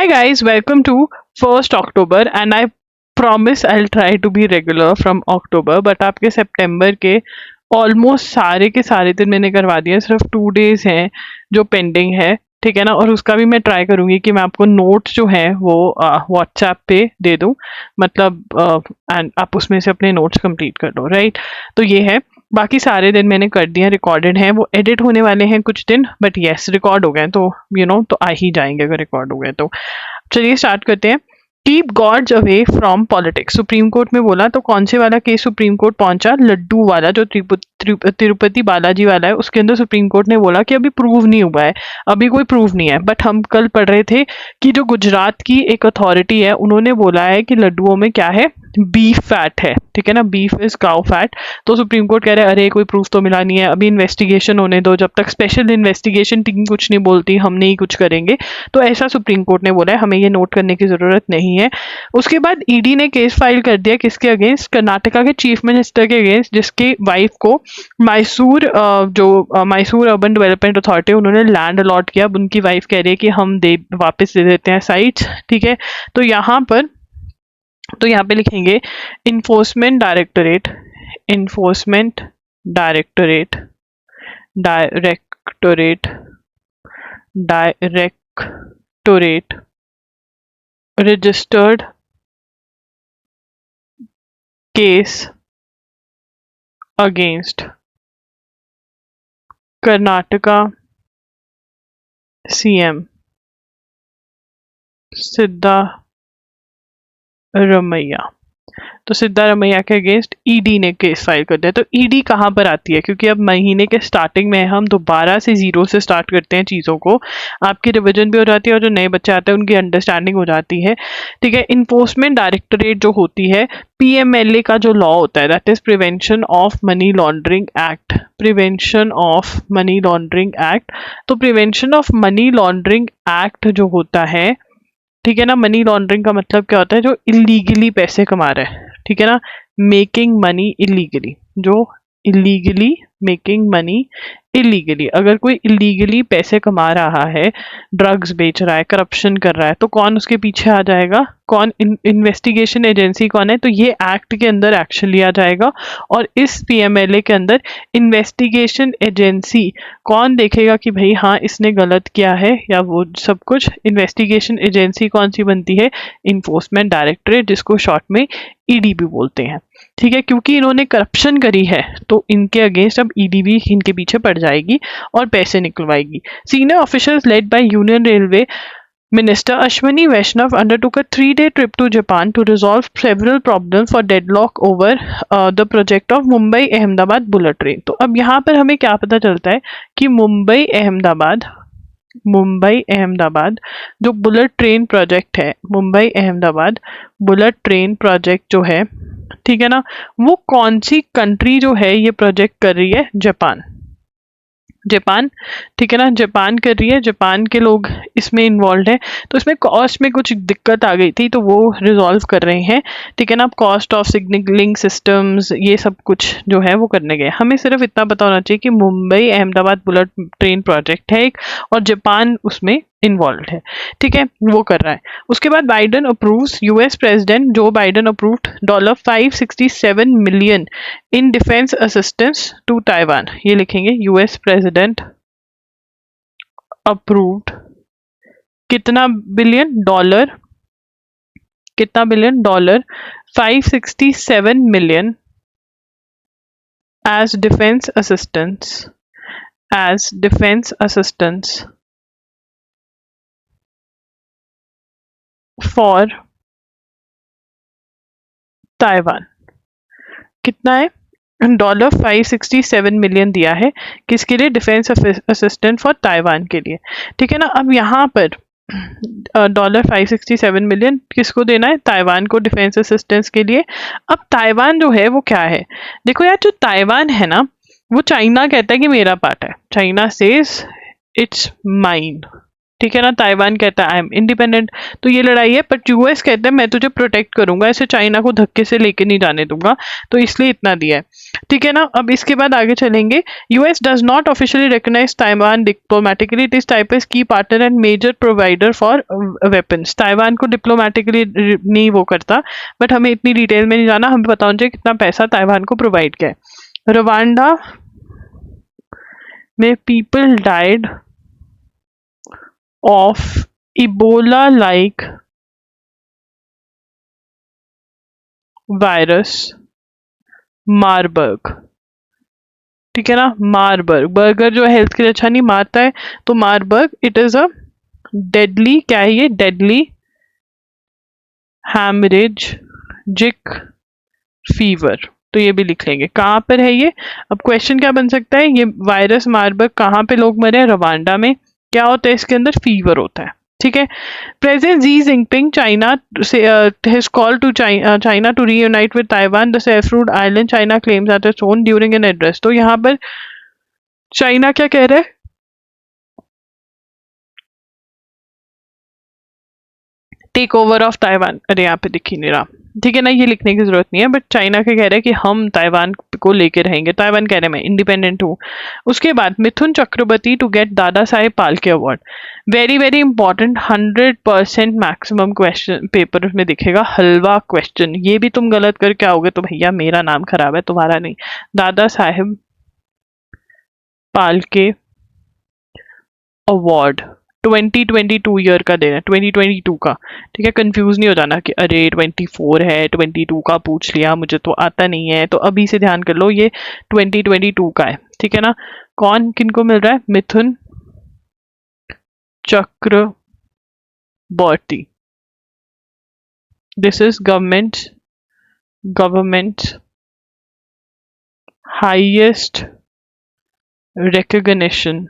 Hi guys, welcome to 1st October and I promise I'll try to be regular from October but आपके सितंबर के almost सारे के सारे दिन मैंने करवा दिए, सिर्फ 2 days हैं जो पेंडिंग है, ठीक है ना। और उसका भी मैं ट्राई करूंगी कि मैं आपको नोट्स जो है वो व्हाट्सएप पे दे दूं, मतलब एंड आप उसमें से अपने नोट्स कंप्लीट कर लो, राइट। तो ये है, बाकी सारे दिन मैंने कर दिए, रिकॉर्डेड हैं, वो एडिट होने वाले हैं कुछ दिन, बट यस रिकॉर्ड हो गए तो तो आ ही जाएंगे अगर रिकॉर्ड हो गए तो। चलिए स्टार्ट करते हैं। Keep gods away from politics, supreme court में बोला, तो कौन से वाला केस सुप्रीम कोर्ट पहुंचा? लड्डू वाला, जो तिरुपति बालाजी वाला है, उसके अंदर सुप्रीम कोर्ट ने बोला कि अभी प्रूव नहीं हुआ है, अभी कोई प्रूव नहीं है। बट हम कल पढ़ रहे थे कि जो गुजरात की एक अथॉरिटी है उन्होंने बोला है कि लड्डुओं में क्या है, बीफ फैट है, ठीक है ना, बीफ इज काउ फैट। तो सुप्रीम कोर्ट कह रहे हैं अरे कोई प्रूफ तो मिला नहीं है, अभी इन्वेस्टिगेशन होने दो, जब तक स्पेशल इन्वेस्टिगेशन टीम कुछ नहीं बोलती हम नहीं कुछ करेंगे। तो ऐसा सुप्रीम कोर्ट ने बोला है, हमें ये नोट करने की जरूरत नहीं है। उसके बाद ईडी ने केस फाइल कर दिया, किसके अगेंस्ट? कर्नाटका के चीफ मिनिस्टर के अगेंस्ट, जिसकी वाइफ को मैसूर अर्बन डेवलपमेंट अथॉरिटी उन्होंने लैंड अलॉट किया। अब उनकी वाइफ कह रही है कि हम वापस दे देते हैं साइट्स, ठीक है। तो यहाँ पे लिखेंगे enforcement directorate, enforcement directorate, directorate, directorate registered case against Karnataka CM Siddaramaiah. तो सिद्धारमैया के अगेंस्ट ईडी ने केस फाइल कर दिया। तो ईडी कहाँ पर आती है? क्योंकि अब महीने के स्टार्टिंग में हम दोबारा से जीरो से स्टार्ट करते हैं चीज़ों को, आपकी रिवीजन भी हो जाती है और जो नए बच्चे आते हैं उनकी अंडरस्टैंडिंग हो जाती है, ठीक है। इन्फोर्समेंट डायरेक्टोरेट जो होती है, पीएमएलए का जो लॉ होता है, that is prevention of money laundering act, prevention of money laundering act. तो prevention of money laundering act जो होता है, ठीक है ना, मनी लॉन्ड्रिंग का मतलब क्या होता है? जो इलीगली पैसे कमा रहा है, ठीक है ना, मेकिंग मनी इलीगली, जो इलीगली मेकिंग मनी इलीगली, अगर कोई इलीगली पैसे कमा रहा है, ड्रग्स बेच रहा है, करप्शन कर रहा है, तो कौन उसके पीछे आ जाएगा? कौन? इन्वेस्टिगेशन एजेंसी कौन है? तो ये एक्ट के अंदर एक्शन लिया जाएगा। और इस पीएमएलए के अंदर इन्वेस्टिगेशन एजेंसी कौन देखेगा कि भाई हाँ इसने गलत किया है या वो सब कुछ? इन्वेस्टिगेशन एजेंसी कौन सी बनती है? इन्फोर्समेंट डायरेक्टोरेट, जिसको शॉर्ट में ईडी भी बोलते हैं, ठीक है। क्योंकि इन्होंने करप्शन करी है तो इनके अगेंस्ट अब ईडी भी इनके पीछे पड़ जाएगी और पैसे निकलवाएगी। Senior officers led by union railway Minister Ashwini Vaishnav undertook a 3-day trip to Japan to resolve several problems for deadlock over the project of Mumbai Ahmedabad bullet train। तो अब यहाँ पर हमें क्या पता चलता है कि मुंबई अहमदाबाद जो बुलेट ट्रेन प्रोजेक्ट है, Mumbai Ahmedabad bullet train project जो है, ठीक है ना, वो कौन सी कंट्री जो है ये प्रोजेक्ट कर रही है? जापान, ठीक है ना, जापान कर रही है, जापान के लोग इसमें इन्वॉल्व हैं। तो इसमें कॉस्ट में कुछ दिक्कत आ गई थी तो वो रिजॉल्व कर रहे हैं, ठीक है ना। कॉस्ट ऑफ सिग्नलिंग सिस्टम्स ये सब कुछ जो है वो करने गए। हमें सिर्फ इतना पता होना चाहिए कि Mumbai Ahmedabad bullet train project है एक, और जापान उसमें इन्वॉल्व है, ठीक है, वो कर रहा है। उसके बाद Biden approves, US president Joe Biden approved $567 million in defence assistance to Taiwan. ये लिखेंगे यूएस प्रेसिडेंट अप्रूव्ड कितना बिलियन डॉलर, कितना billion dollar? 567 million as defence assistance for Taiwan. कितना है? $567 मिलियन दिया है, किसके लिए? डिफेंस असिस्टेंट फॉर ताइवान के लिए, ठीक है ना। अब यहाँ पर $567 मिलियन किसको देना है? ताइवान को, डिफेंस असिस्टेंस के लिए। अब ताइवान जो है वो क्या है? देखो यार, जो ताइवान है ना, वो चाइना कहता है कि मेरा पार्ट है, चाइना सेज इट्स माइन, ठीक है ना। ताइवान कहता है आई एम इंडिपेंडेंट। तो ये लड़ाई है, बट यूएस कहता है मैं तुझे प्रोटेक्ट करूंगा, ऐसे चाइना को धक्के से लेके नहीं जाने दूंगा, तो इसलिए इतना दिया है। ठीक है ना। अब इसके बाद आगे चलेंगे। US does not officially recognize Taiwan diplomatically, it is Taipei's key partner and major provider for weapons. Taiwan को डिप्लोमेटिकली नहीं वो करता, बट हमें इतनी डिटेल में नहीं जाना, हमें पता होना चाहिए कितना पैसा ताइवान को प्रोवाइड किया है। रवांडा में people died of Ebola-like virus Marburg. ठीक है ना। मारबर्ग, बर्गर जो हेल्थ के लिए अच्छा नहीं मारता है, तो Marburg it is a deadly, क्या है ये, डेडली हैमरेजिक फीवर। तो ये भी लिख लेंगे। कहाँ पर है ये। अब क्वेश्चन क्या बन सकता है, ये वायरस मारबर्ग कहाँ पे लोग मरे, रवांडा में। क्या होता है इसके अंदर, फीवर होता है। ठीक है। President Xi Jinping China has called to China to reunite with Taiwan, the Seychelles Island. China claims at its own during an address. तो यहाँ पर चाइना क्या कह रहा है, टेक ओवर ऑफ ताइवान। अरे यहाँ पे दिख ही नहीं रहा। ठीक है ना, ये लिखने की जरूरत नहीं है, बट चाइना क्या कह रहा है कि हम ताइवान को लेके रहेंगे। ताइवान कह रहे हैं मैं इंडिपेंडेंट हूँ। उसके बाद Mithun Chakraborty to get Dada Saheb Phalke award. Very very important, 100% maximum question paper में दिखेगा, हलवा क्वेश्चन। ये भी तुम गलत करके आओगे तो भैया मेरा नाम खराब है, तुम्हारा नहीं। दादा साहेब फाल्के अवार्ड 2022 ईयर का देना है, 2022 का। ठीक है, कंफ्यूज नहीं हो जाना कि अरे 24 है 22 का पूछ लिया, मुझे तो आता नहीं है। तो अभी से ध्यान कर लो, ये 2022 का है। ठीक है ना। कौन किनको मिल रहा है, Mithun Chakraborty. This is government highest recognition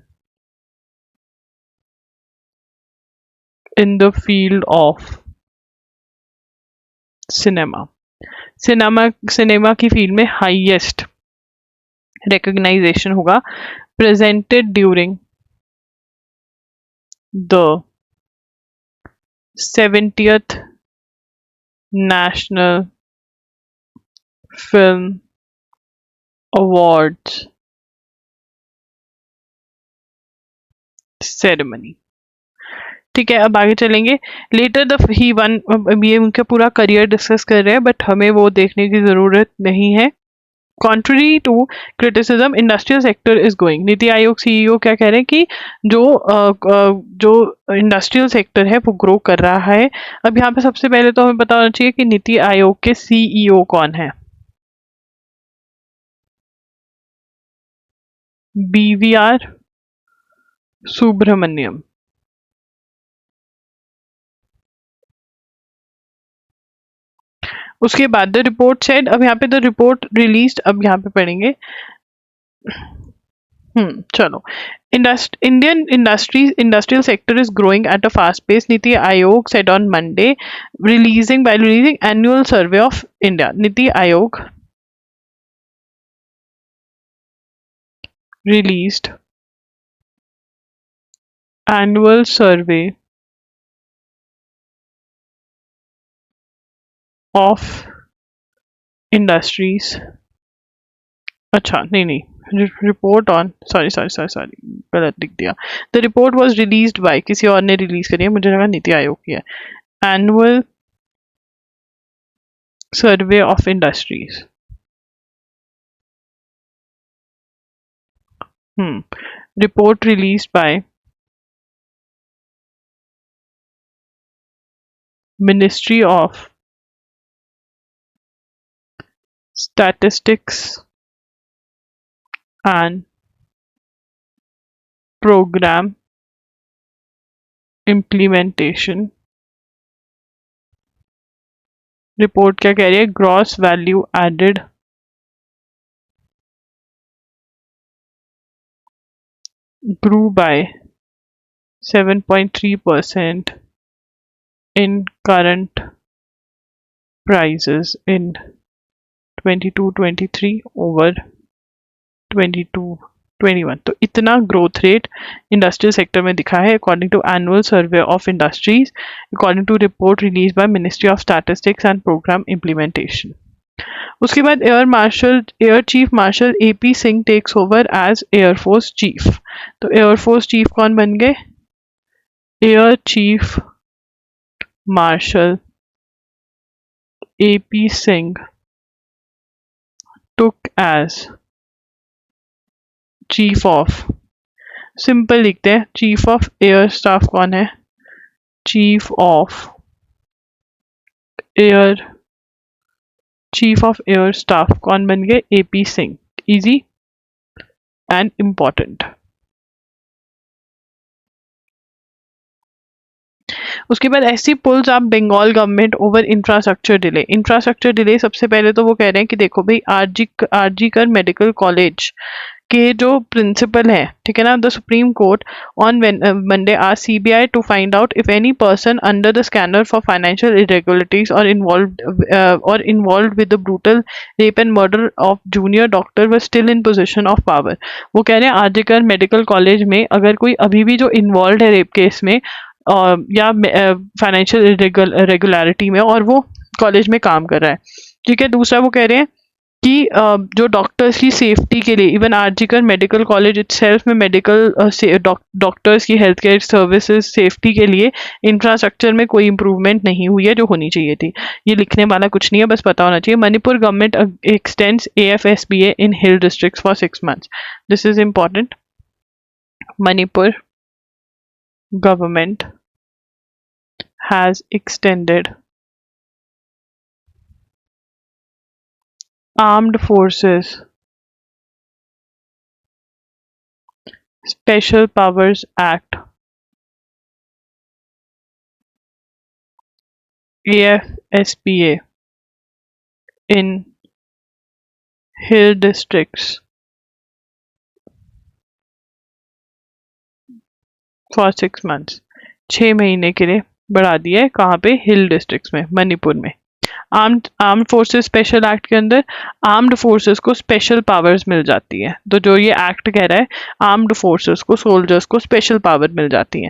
in the field of cinema. Cinema की फील्ड में हाईएस्ट रिकग्नाइजेशन होगा। Presented during the 70th national film awards ceremony. ठीक है, अब आगे चलेंगे। लेटर द ही वन, ये उनका पूरा करियर डिस्कस कर रहे हैं, बट हमें वो देखने की जरूरत नहीं है। Contrary to criticism, industrial sector is going. NITI Aayog CEO क्या कह रहे हैं कि जो इंडस्ट्रियल सेक्टर है वो ग्रो कर रहा है। अब यहाँ पे सबसे पहले तो हमें पता होना चाहिए कि नीति आयोग के सीईओ कौन है। बीवीआर सुब्रमण्यम। उसके बाद द रिपोर्ट सेड, अब यहाँ पे द रिपोर्ट रिलीज्ड, अब यहाँ पे पढ़ेंगे। चलो। Indian industrial sector is growing at a fast pace. Niti Aayog said on Monday, releasing annual survey of India. Niti Aayog released annual survey of industries. अच्छा नहीं, रिपोर्ट ऑन, सॉरी गलत लिख दिया। The report was released by, किसी और ने release करी है, मुझे लगा नीति आयोग की है। Annual survey of industries. Report released by ministry of statistics and programme implementation. Report क्या कह रही है, gross value added grew by 7.3% in current prices in 22-23 over 22 21। तो इतना ग्रोथ रेट इंडस्ट्रियल सेक्टर में दिखा है according to annual survey of industries, according to report release by ministry of statistics and programme implementation. उसके बाद air chief marshal AP Singh takes over as air force chief. तो air force chief कौन बन गए? Air chief marshal AP Singh took as chief of, simple लिखते हैं, chief of air staff कौन है? चीफ ऑफ एयर स्टाफ कौन बन गए? AP Singh. Easy and important. उसके बाद SC pulls up Bengal government over infrastructure delay सबसे पहले तो वो कह रहे हैं कि देखो भाई, आरजी कर मेडिकल कॉलेज के जो प्रिंसिपल है, ठीक है ना, the Supreme Court on Monday आज CBI to find out if any person under the scanner for financial irregularities or involve with the brutal rape and murder of junior doctor were still in position of power. वो कह रहे हैं RG Kar medical college में अगर कोई अभी भी जो इन्वॉल्व है रेप केस में या फाइनेंशियल रेगुलरिटी में, और वो कॉलेज में काम कर रहा है, ठीक है। दूसरा वो कह रहे हैं कि जो डॉक्टर्स की सेफ्टी के लिए, even RG Kar medical college itself में मेडिकल डॉक्टर्स की हेल्थ केयर सर्विसेज सेफ्टी के लिए इंफ्रास्ट्रक्चर में कोई इंप्रूवमेंट नहीं हुई है जो होनी चाहिए थी। ये लिखने वाला कुछ नहीं है, बस पता होना चाहिए। Manipur government x tends AFSBA in hill districts for 6 months। This is important. Manipur government has extended Armed Forces Special Powers Act AFSPA in hill districts for 6 months। 6 महीने के लिए बढ़ा दिया है। कहाँ पे? हिल डिस्ट्रिक्ट्स में, मणिपुर में। आर्म्ड फोर्सेस स्पेशल एक्ट के अंदर आर्म्ड फोर्सेस को स्पेशल पावर्स मिल जाती है। तो जो ये एक्ट कह रहा है, आर्म्ड फोर्सेस को, सोल्जर्स को स्पेशल पावर मिल जाती है।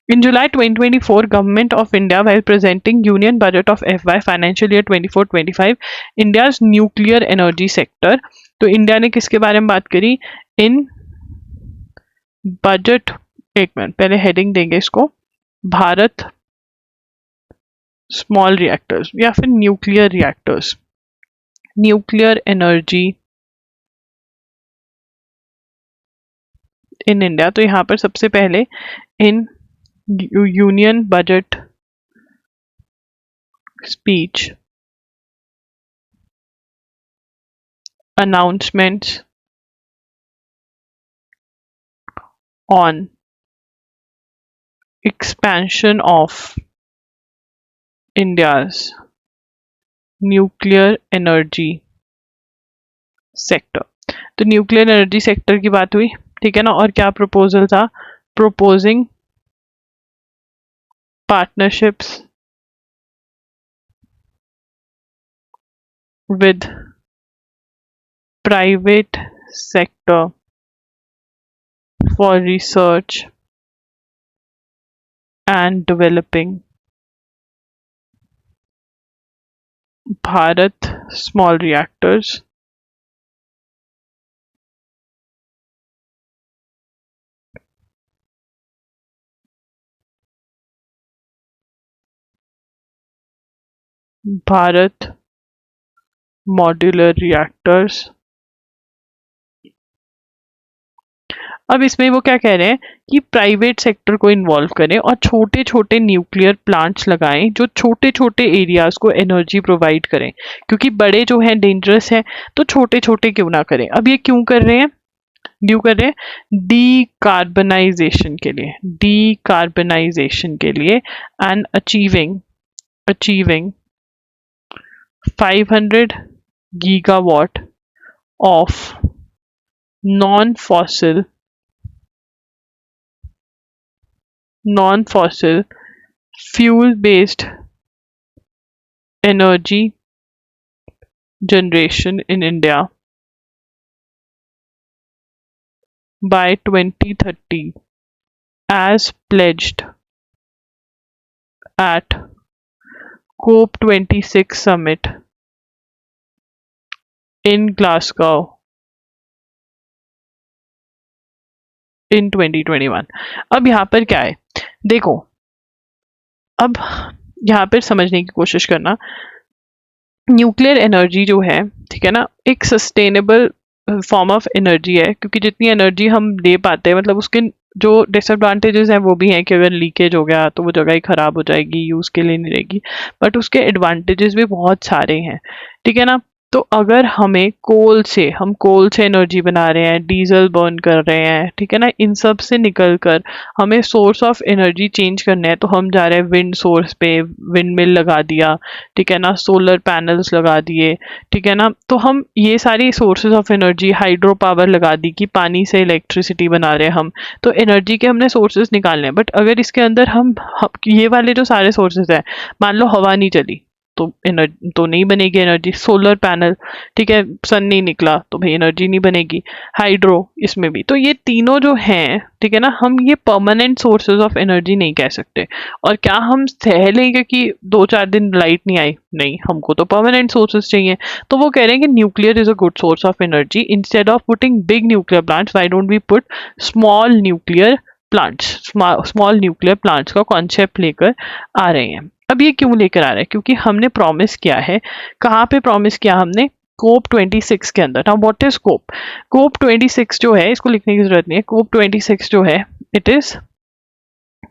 In July 2024, Government of India, while presenting Union Budget of FY Financial Year 24-25, India's nuclear energy sector, तो इंडिया ने किसके बारे में बात करी? इन बजट, एक मिनट पहले हेडिंग देंगे इसको, भारत स्मॉल रिएक्टर्स या फिर nuclear reactors, nuclear energy in India. तो यहाँ पर सबसे पहले in union budget speech announcements on expansion of India's nuclear energy sector। तो न्यूक्लियर एनर्जी सेक्टर की बात हुई, ठीक है ना। और क्या प्रपोजल था? proposing partnerships with private sector for research and developing Bharat small reactors Bharat modular reactors. अब इसमें वो क्या कह रहे हैं कि प्राइवेट सेक्टर को इन्वॉल्व करें और छोटे छोटे न्यूक्लियर प्लांट्स लगाएं जो छोटे छोटे एरियाज को एनर्जी प्रोवाइड करें, क्योंकि बड़े जो हैं डेंजरस हैं, तो छोटे छोटे क्यों ना करें। अब ये क्यों कर रहे हैं? डीकार्बनाइजेशन के लिए, डीकार्बनाइजेशन के लिए and achieving 500 gigawatt of non-fossil fuel based energy generation in India by 2030 as pledged at COP26 summit in Glasgow in 2021। अब यहाँ पर क्या है, देखो, अब यहाँ पर समझने की कोशिश करना, न्यूक्लियर एनर्जी जो है, ठीक है ना, एक सस्टेनेबल फॉर्म ऑफ एनर्जी है, क्योंकि जितनी एनर्जी हम दे पाते हैं, मतलब उसके जो डिसएडवांटेजेस हैं वो भी हैं कि अगर लीकेज हो गया तो वो जगह ही खराब हो जाएगी, यूज़ के लिए नहीं रहेगी, बट उसके एडवांटेजेस भी बहुत सारे हैं, ठीक है ना। तो अगर हमें हम कोल से एनर्जी बना रहे हैं, डीजल बर्न कर रहे हैं, ठीक है ना, इन सब से निकल कर हमें सोर्स ऑफ एनर्जी चेंज करना है, तो हम जा रहे हैं विंड सोर्स पे, विंड मिल लगा दिया, ठीक है ना, सोलर पैनल्स लगा दिए, ठीक है ना, तो हम ये सारी sources of energy, hydro power लगा दी कि पानी से इलेक्ट्रिसिटी बना रहे हैं हम, तो एनर्जी के हमने सोर्सेज निकालने हैं। बट अगर इसके अंदर हम ये वाले जो सारे सोर्सेज हैं, मान लो हवा नहीं चली तो एनर्जी तो नहीं बनेगी एनर्जी, सोलर पैनल, ठीक है, सन नहीं निकला तो भाई एनर्जी नहीं बनेगी, हाइड्रो इसमें भी, तो ये तीनों जो हैं, ठीक है ना, हम ये परमानेंट सोर्सेज ऑफ एनर्जी नहीं कह सकते। और क्या हम सह लेंगे कि 2-4 दिन लाइट नहीं आई, नहीं, हमको तो परमानेंट सोर्सेज चाहिए। तो वो कह रहे हैं कि nuclear is a good source of energy, instead of putting big nuclear plants why don't we put small nuclear plants, small nuclear plants का कॉन्सेप्ट लेकर आ रहे हैं। अब ये क्यों लेकर आ रहे हैं, क्योंकि हमने प्रॉमिस किया है, कहाँ पे प्रॉमिस किया हमने, COP26 के अंदर। नाउ व्हाट इज COP26 जो है, इसको लिखने की जरूरत नहीं है, COP26 जो है, इट इज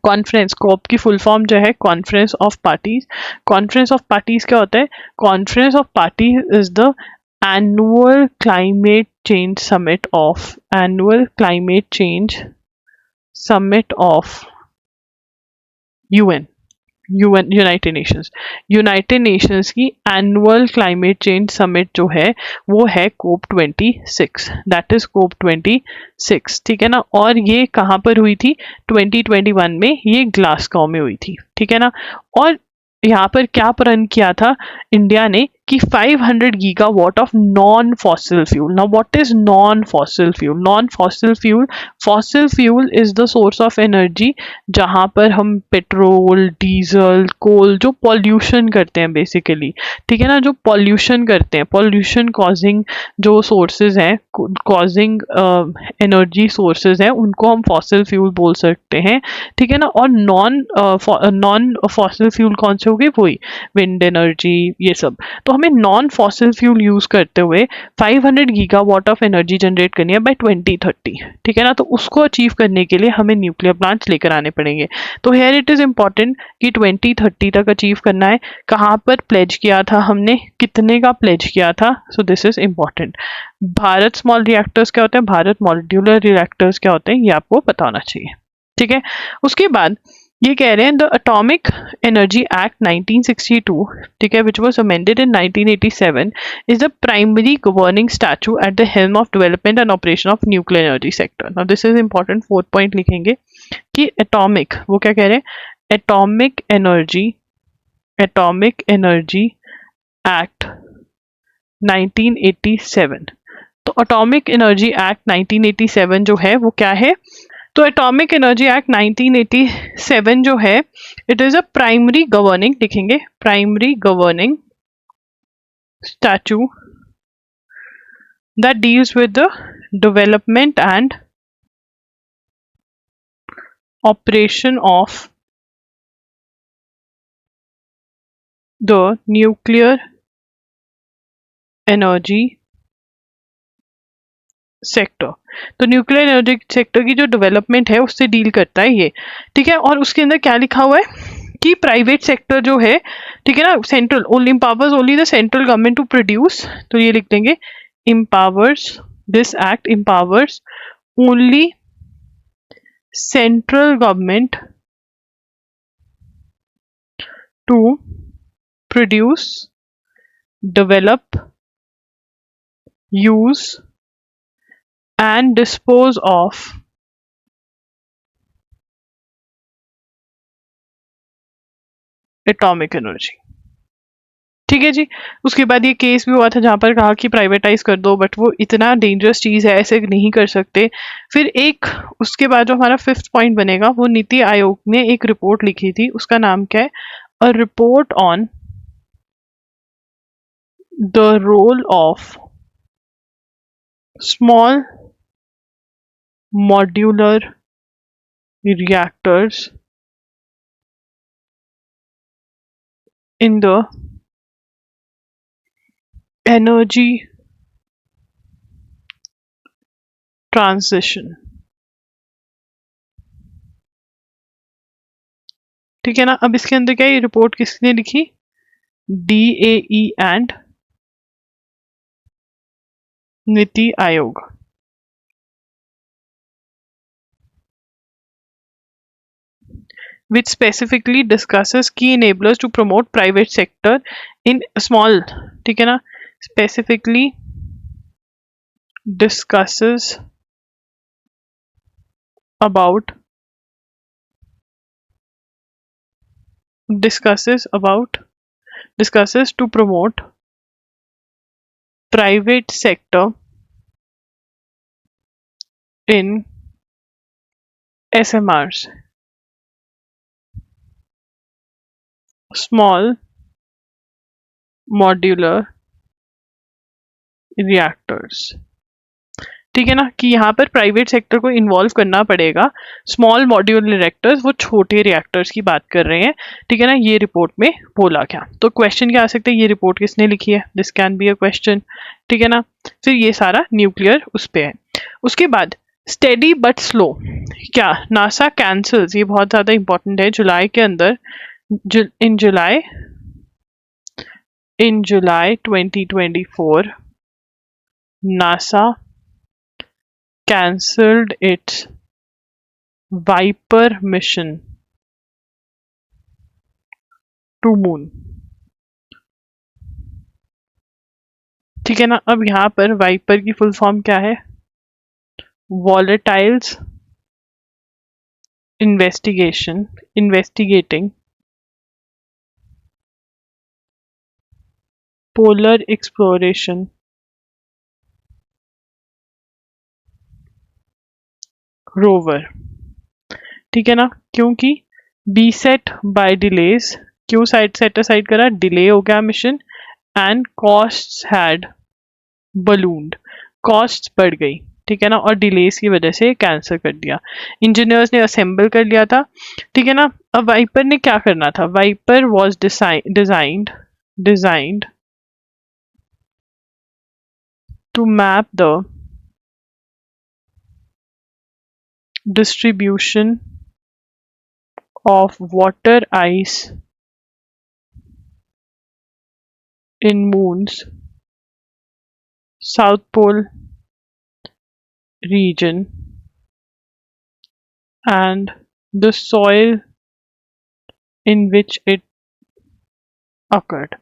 कॉन्फ्रेंस, कोप की फुल फॉर्म जो है conference of parties. Conference of parties क्या होता है, conference of parties is the annual climate change summit of, annual climate change summit of UN, United Nations की एनुअल क्लाइमेट चेंज समिट जो है वो है COP26, दैट इज COP26, ठीक है ना। और ये कहाँ पर हुई थी, 2021 में ये ग्लासगो में हुई थी, ठीक है ना। और यहाँ पर क्या प्रण किया था इंडिया ने कि 500 gigawatt of non fossil fuel. Now what is non fossil fuel, non fossil fuel, fossil fuel is the source of energy जहाँ पर हम पेट्रोल, डीजल, कोल जो पॉल्यूशन करते हैं बेसिकली, ठीक है ना, जो पॉल्यूशन करते हैं, पॉल्यूशन कॉजिंग जो सोर्सेज हैं, कॉजिंग एनर्जी सोर्सेज हैं, उनको हम फॉसिल फ्यूल बोल सकते हैं, ठीक है ना। और नॉन फॉसिल फ्यूल कौन से हो गए, वही विंड एनर्जी, ये सब। तो हमें नॉन फॉसिल फ्यूल यूज करते हुए 500 गीगावाट ऑफ एनर्जी जनरेट करनी है बाय 2030, ठीक है ना। तो उसको अचीव करने के लिए हमें न्यूक्लियर प्लांट्स लेकर आने पड़ेंगे। तो हेयर इट इज इम्पॉर्टेंट कि 2030 तक अचीव करना है। कहाँ पर प्लेज किया था हमने, कितने का प्लेज किया था, so this is important. Bharat small reactors क्या होते हैं, भारत मॉड्यूलर रिएक्टर्स क्या होते हैं, ये आपको पता होना चाहिए, ठीक है। उसके बाद ये कह रहे हैं द एटॉमिक एनर्जी एक्ट 1962, ठीक है, which was amended in 1987, is the primary governing statue at the helm of development and operation of nuclear energy sector. Now this is important, 4th point लिखेंगे कि एटॉमिक, वो क्या कह रहे हैं, atomic energy act 1987। तो एटॉमिक एनर्जी एक्ट 1987 जो है वो क्या है, तो एटॉमिक एनर्जी एक्ट 1987 जो है, it is a primary governing, लिखेंगे primary governing statute that deals with the development and operation of the nuclear energy sector. तो न्यूक्लियर एनर्जी सेक्टर की जो डेवलपमेंट है उससे डील करता है ये, ठीक है। और उसके अंदर क्या लिखा हुआ है कि प्राइवेट सेक्टर जो है, ठीक है ना, central only empowers only the central government to produce, तो ये लिख देंगे empowers, this act empowers only central government to produce, develop, use and dispose of atomic energy, ठीक है जी। उसके बाद ये केस भी हुआ था जहाँ पर कहा कि प्राइवेटाइज कर दो, बट वो इतना डेंजरस चीज है, ऐसे नहीं कर सकते। फिर एक उसके बाद जो हमारा फिफ्थ पॉइंट बनेगा, वो नीति आयोग ने एक रिपोर्ट लिखी थी, उसका नाम क्या है, a report on the role of small modular reactors in the energy transition। ठीक है ना। अब इसके अंदर क्या है, ये रिपोर्ट किसने लिखी, DAE and NITI Aayog. which specifically discusses key enablers to promote private sector in small, ठीक है ना, specifically discusses about discusses to promote private sector in SMRs, small modular reactors। ठीक है ना, कि यहाँ पर प्राइवेट सेक्टर को इन्वॉल्व करना पड़ेगा। स्मॉल मॉड्यूलर रिएक्टर्स, वो छोटे रिएक्टर्स की बात कर रहे हैं। ठीक है ना, ये रिपोर्ट में बोला क्या, तो क्वेश्चन क्या आ सकते हैं, ये रिपोर्ट किसने लिखी है, this can be a question. ठीक है ना, फिर ये सारा न्यूक्लियर उस पे है। उसके बाद स्टेडी बट स्लो, क्या नासा कैंसल्स, ये बहुत ज़्यादा इंपॉर्टेंट है, जुलाई के अंदर, इन जुलाई 2024 NASA cancelled its Viper mission to moon। ठीक है ना, अब यहाँ पर वाइपर की फुल फॉर्म क्या है, volatiles investigating polar exploration rover. ठीक है ना, क्योंकि बी सेट बाय डिलेज, क्यों सेट असाइड करा, डिले हो गया mission, and costs had ballooned, cost बढ़ गई। ठीक है ना, और डिलेस की वजह से कैंसिल कर दिया। इंजीनियर्स ने असेंबल कर लिया था। ठीक है ना, अब वाइपर ने क्या करना था, VIPER was designed to map the distribution of water ice in moon's south pole region and the soil in which it occurred।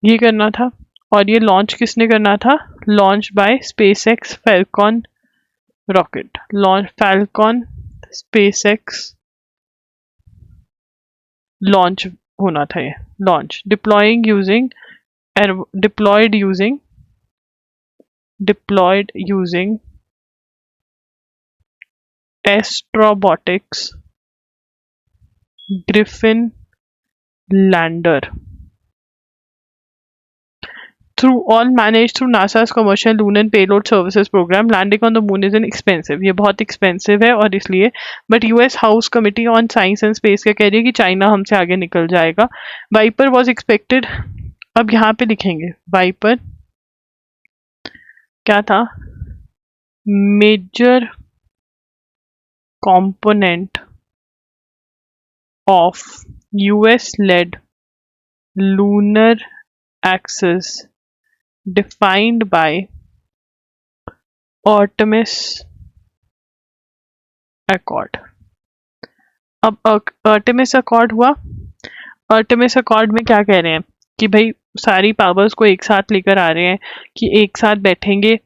ये करना था, और ये लॉन्च किसने करना था, launch by SpaceX Falcon rocket, launch Falcon SpaceX launch होना था, ये launch deployed using Astrobotics Griffin lander through all managed through NASA's commercial lunar payload services program। Landing on the moon is expensive, ये बहुत expensive है, और इसलिए but US house committee on science and space क्या कह रही है कि चाइना हमसे आगे निकल जाएगा। वाइपर वॉज एक्सपेक्टेड, अब यहाँ पे लिखेंगे वाइपर क्या था, major component of US-led lunar axis defined by Artemis Accord। अब आर्टेमिस अकॉर्ड हुआ, आर्टेमिस अकॉर्ड में क्या कह रहे हैं कि भाई सारी पावर्स को एक साथ लेकर आ रहे हैं, कि एक साथ बैठेंगे,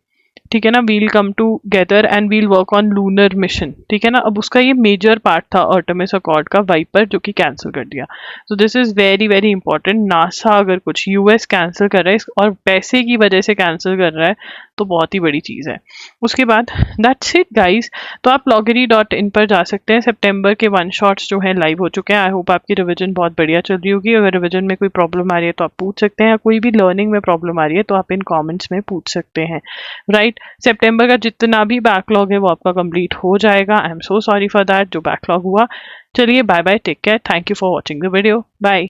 ठीक है ना, we'll come together and we'll work on lunar mission, ठीक है ना। अब उसका ये मेजर पार्ट था आर्टेमिस अकॉर्ड का, वाइपर, जो कि कैंसिल कर दिया। तो this is very very important. NASA अगर कुछ यूएस कैंसिल कर रहा है और पैसे की वजह से कैंसिल कर रहा है तो बहुत ही बड़ी चीज़ है। उसके बाद दैट्स इट गाइस। तो आप loggery.in पर जा सकते हैं। सितंबर के वन शॉट्स जो हैं लाइव हो चुके हैं। आई होप आपकी रिवीजन बहुत बढ़िया चल रही होगी। अगर रिवीजन में कोई प्रॉब्लम आ रही है तो आप पूछ सकते हैं, या कोई भी लर्निंग में प्रॉब्लम आ रही है तो आप इन कमेंट्स में पूछ सकते हैं, राइट। सितंबर का जितना भी बैकलॉग है वो आपका कंप्लीट हो जाएगा। I am so sorry for that जो बैकलॉग हुआ। चलिए bye bye, take care, thank you for watching the video, bye.